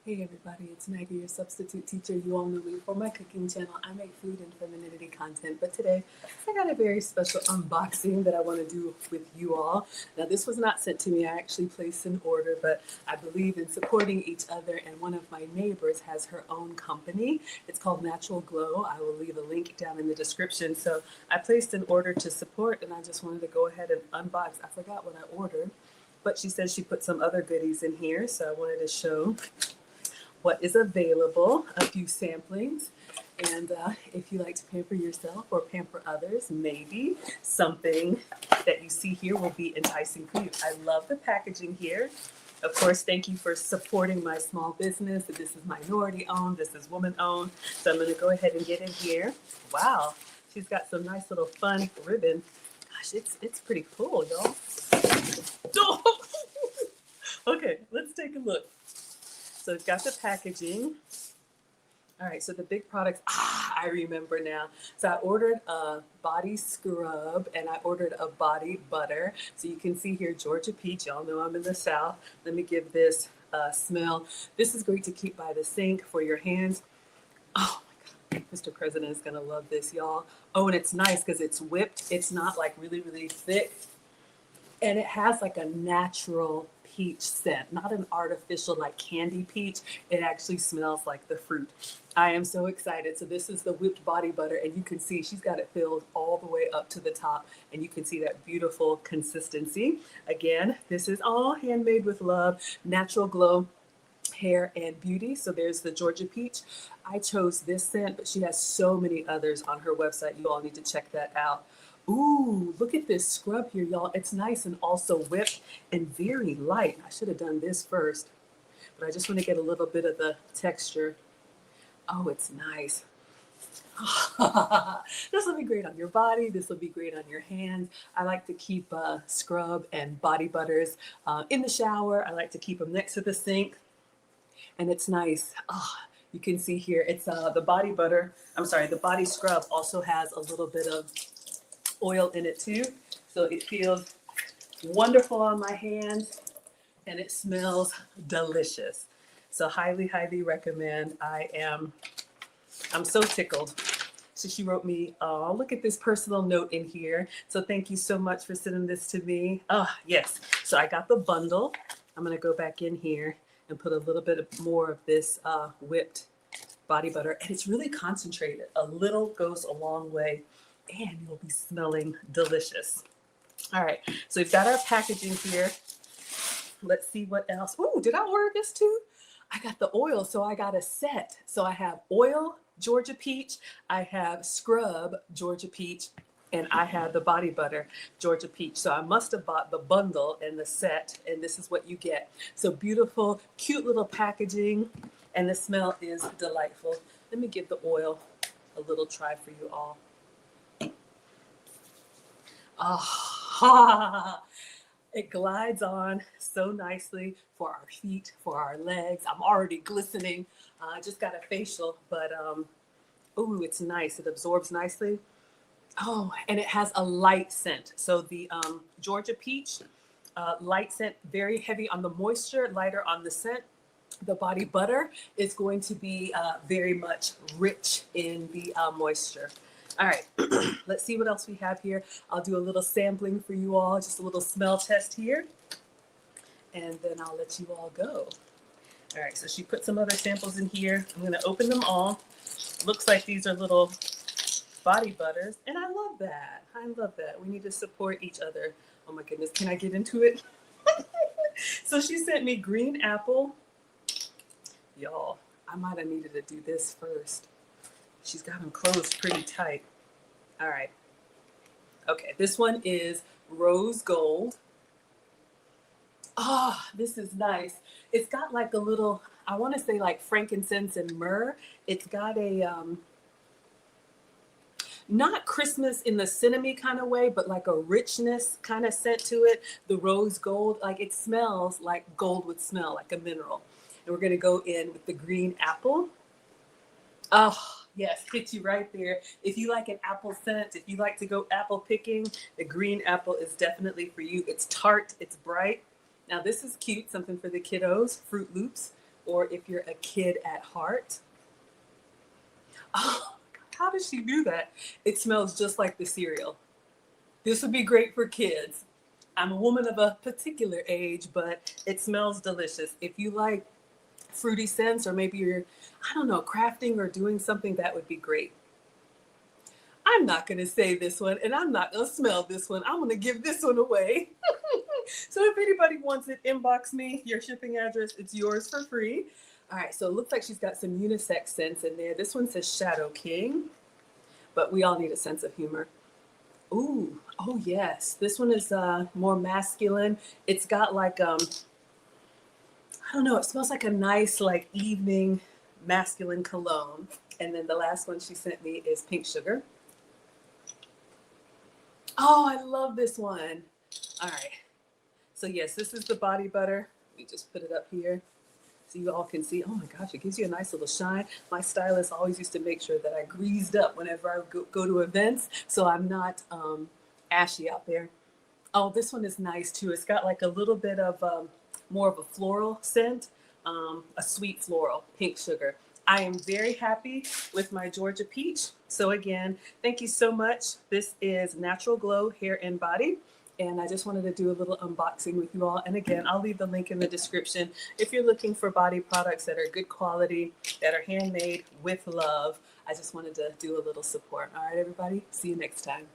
Hey everybody, it's Maggie, your substitute teacher. You all know me for my cooking channel. I make food and femininity content, but today I got a very special unboxing that I want to do with you all. Now, this was not sent to me. I actually placed an order, but I believe in supporting each other, and one of my neighbors has her own company. It's called Natural Glow. I will leave a link down in the description. So I placed an order to support, and I just wanted to go ahead and unbox. I forgot what I ordered, but she said she put some other goodies in here, so I wanted to show what is available, a few samplings. And if you like to pamper yourself or pamper others, maybe something that you see here will be enticing for you. I love the packaging here. Of course, thank you for supporting my small business. This is minority owned, this is woman owned. So I'm going to go ahead and get in here. Wow, she's got some nice little fun ribbon. Gosh, it's pretty cool, y'all. Okay, let's take a look. So it's got the packaging. All right, so the big products, I remember now. So I ordered a body scrub and I ordered a body butter. So you can see here, Georgia Peach. Y'all know I'm in the South. Let me give this a smell. This is great to keep by the sink for your hands. Oh my God, Mr. President is gonna love this, y'all. Oh, and it's nice because it's whipped. It's not like really, really thick. And it has like a natural peach scent, not an artificial like candy peach. It actually smells like the fruit. I am so excited. So this is the whipped body butter, and you can see she's got it filled all the way up to the top, and you can see that beautiful consistency. Again, this is all handmade with love, Natural Glow hair and beauty. So there's the Georgia Peach. I chose this scent, but she has so many others on her website. You all need to check that out. Ooh, look at this scrub here, y'all. It's nice and also whipped and very light. I should have done this first, but I just want to get a little bit of the texture. Oh, it's nice. This will be great on your body. This will be great on your hands. I like to keep scrub and body butters in the shower. I like to keep them next to the sink, and it's nice. Oh, you can see here, it's the body butter. I'm sorry, the body scrub also has a little bit of oil in it too. So it feels wonderful on my hands and it smells delicious. So highly, highly recommend. I'm so tickled. So she wrote me, oh, look at this personal note in here. So thank you so much for sending this to me. Oh, yes. So I got the bundle. I'm going to go back in here and put a little bit more of this whipped body butter. And it's really concentrated. A little goes a long way, and you'll be smelling delicious. All right. So we've got our packaging here. Let's see what else. Oh, did I order this too? I got the oil, so I got a set. So I have oil, Georgia Peach, I have scrub, Georgia Peach, and I have the body butter, Georgia Peach. So I must have bought the bundle and the set, and this is what you get. So beautiful, cute little packaging, and the smell is delightful. Let me give the oil a little try for you all. Ah, it glides on so nicely for our feet, for our legs. I'm already glistening. I just got a facial, but ooh, it's nice. It absorbs nicely. Oh, and it has a light scent. So the Georgia Peach, light scent, very heavy on the moisture, lighter on the scent. The body butter is going to be very much rich in the moisture. All right, let's see what else we have here. I'll do a little sampling for you all, just a little smell test here, and then I'll let you all go. All right, so she put some other samples in here. I'm gonna open them all. Looks like these are little body butters, and I love that. I love that. We need to support each other. Oh my goodness, can I get into it? So she sent me green apple. Y'all, I might have needed to do this first. She's got them closed pretty tight. All right. Okay, this one is rose gold. Ah, oh, this is nice. It's got like a little, I want to say like frankincense and myrrh. It's got a, not Christmas in the cinnamon kind of way, but like a richness kind of scent to it. The rose gold, like it smells like gold would smell, like a mineral. And we're going to go in with the green apple. Oh, yes, hit you right there. If you like an apple scent, if you like to go apple picking, the green apple is definitely for you. It's tart, it's bright. Now this is cute, something for the kiddos, Fruit Loops. or if you're a kid at heart. Oh, how does she do that? It smells just like the cereal. This would be great for kids. I'm a woman of a particular age, but it smells delicious. If you like fruity scents, or maybe you're, I don't know, crafting or doing something, that would be great. I'm not going to say this one, and I'm not going to smell this one. I'm going to give this one away. So if anybody wants it, inbox me, your shipping address, it's yours for free. All right, so it looks like she's got some unisex scents in there. This one says Shadow King, but we all need a sense of humor. Ooh, oh yes, this one is more masculine. It's got like I don't know, it smells like a nice like evening masculine cologne. And then the last one she sent me is Pink Sugar. Oh, I love this one. All right. So yes, this is the body butter. Let me just put it up here so you all can see. Oh my gosh, it gives you a nice little shine. My stylist always used to make sure that I greased up whenever I go to events, so I'm not ashy out there. Oh, this one is nice too. It's got like a little bit of more of a floral scent, a sweet floral, Pink Sugar. I am very happy with my Georgia Peach. So again, thank you so much. This is Natural Glow Hair and Body. And I just wanted to do a little unboxing with you all. And again, I'll leave the link in the description. If you're looking for body products that are good quality, that are handmade with love, I just wanted to do a little support. All right, everybody. See you next time.